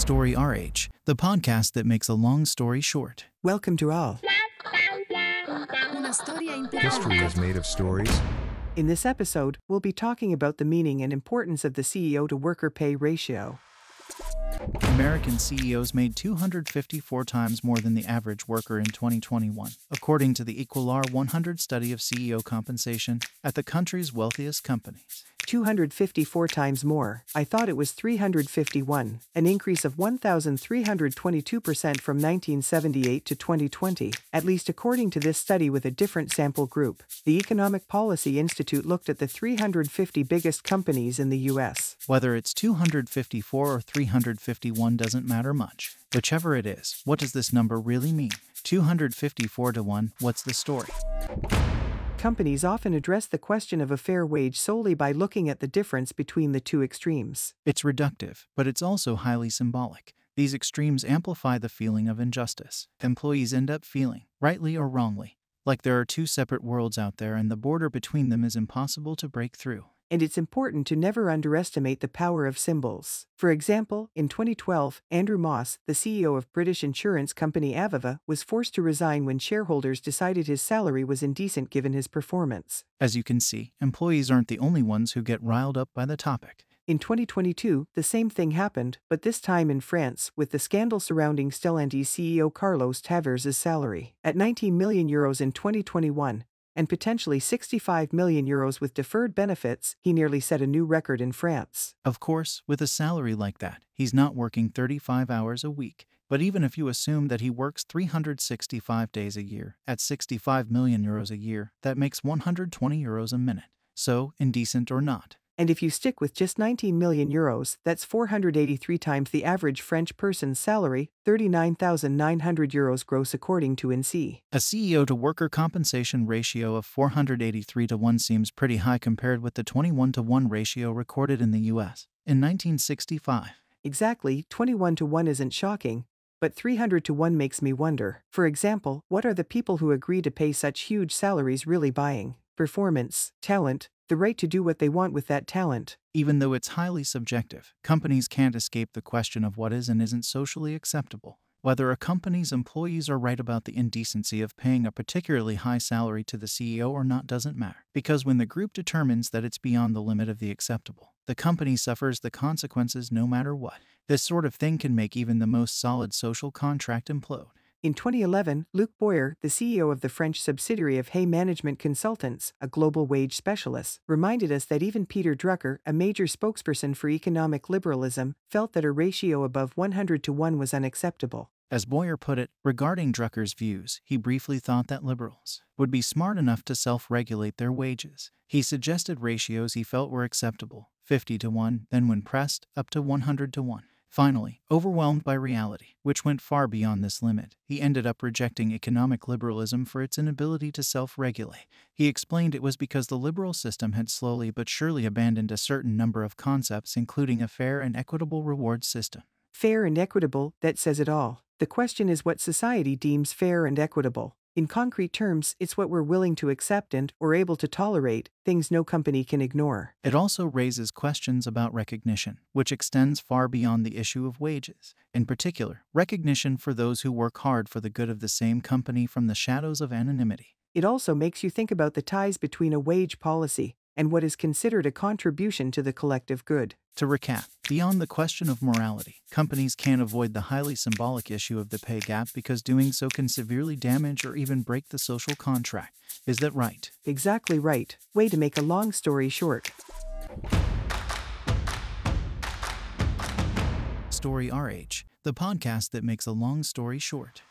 Story RH, the podcast that makes a long story short. Welcome to all. History is made of stories. In this episode, we'll be talking about the meaning and importance of the CEO to worker pay ratio. American CEOs made 254 times more than the average worker in 2021, according to the Equilar 100 study of CEO compensation at the country's wealthiest companies. 254 times more. I thought it was 351, an increase of 1,322% from 1978 to 2020, at least according to this study with a different sample group. The Economic Policy Institute looked at the 350 biggest companies in the U.S. Whether it's 254 or 351 doesn't matter much. Whichever it is, what does this number really mean? 254 to 1, what's the story? Companies often address the question of a fair wage solely by looking at the difference between the two extremes. It's reductive, but it's also highly symbolic. These extremes amplify the feeling of injustice. Employees end up feeling, rightly or wrongly, like there are two separate worlds out there and the border between them is impossible to break through. And it's important to never underestimate the power of symbols. For example, in 2012, Andrew Moss, the CEO of British insurance company Aviva, was forced to resign when shareholders decided his salary was indecent given his performance. As you can see, employees aren't the only ones who get riled up by the topic. In 2022, the same thing happened, but this time in France, with the scandal surrounding Stellantis CEO Carlos Tavares' salary. At 19 million euros in 2021, and potentially 65 million euros with deferred benefits, he nearly set a new record in France. Of course, with a salary like that, he's not working 35 hours a week. But even if you assume that he works 365 days a year, at 65 million euros a year, that makes 120 euros a minute. So, indecent or not. And if you stick with just 19 million euros, that's 483 times the average French person's salary, 39,900 euros gross according to INSEE. A CEO to worker compensation ratio of 483 to 1 seems pretty high compared with the 21 to 1 ratio recorded in the US in 1965. Exactly, 21 to 1 isn't shocking, but 300 to 1 makes me wonder. For example, what are the people who agree to pay such huge salaries really buying? Performance, talent, the right to do what they want with that talent. Even though it's highly subjective, companies can't escape the question of what is and isn't socially acceptable. Whether a company's employees are right about the indecency of paying a particularly high salary to the CEO or not doesn't matter, because when the group determines that it's beyond the limit of the acceptable, the company suffers the consequences no matter what. This sort of thing can make even the most solid social contract implode. In 2011, Luc Boyer, the CEO of the French subsidiary of Hay Management Consultants, a global wage specialist, reminded us that even Peter Drucker, a major spokesperson for economic liberalism, felt that a ratio above 100 to 1 was unacceptable. As Boyer put it, regarding Drucker's views, he briefly thought that liberals would be smart enough to self-regulate their wages. He suggested ratios he felt were acceptable, 50 to 1, then when pressed, up to 100 to 1. Finally, overwhelmed by reality, which went far beyond this limit, he ended up rejecting economic liberalism for its inability to self-regulate. He explained it was because the liberal system had slowly but surely abandoned a certain number of concepts, including a fair and equitable reward system. Fair and equitable, that says it all. The question is what society deems fair and equitable. In concrete terms, it's what we're willing to accept and, or able to tolerate, things no company can ignore. It also raises questions about recognition, which extends far beyond the issue of wages. In particular, recognition for those who work hard for the good of the same company from the shadows of anonymity. It also makes you think about the ties between a wage policy and what is considered a contribution to the collective good. To recap, beyond the question of morality, companies can't avoid the highly symbolic issue of the pay gap because doing so can severely damage or even break the social contract. Is that right? Exactly right. Way to make a long story short. Story RH, the podcast that makes a long story short.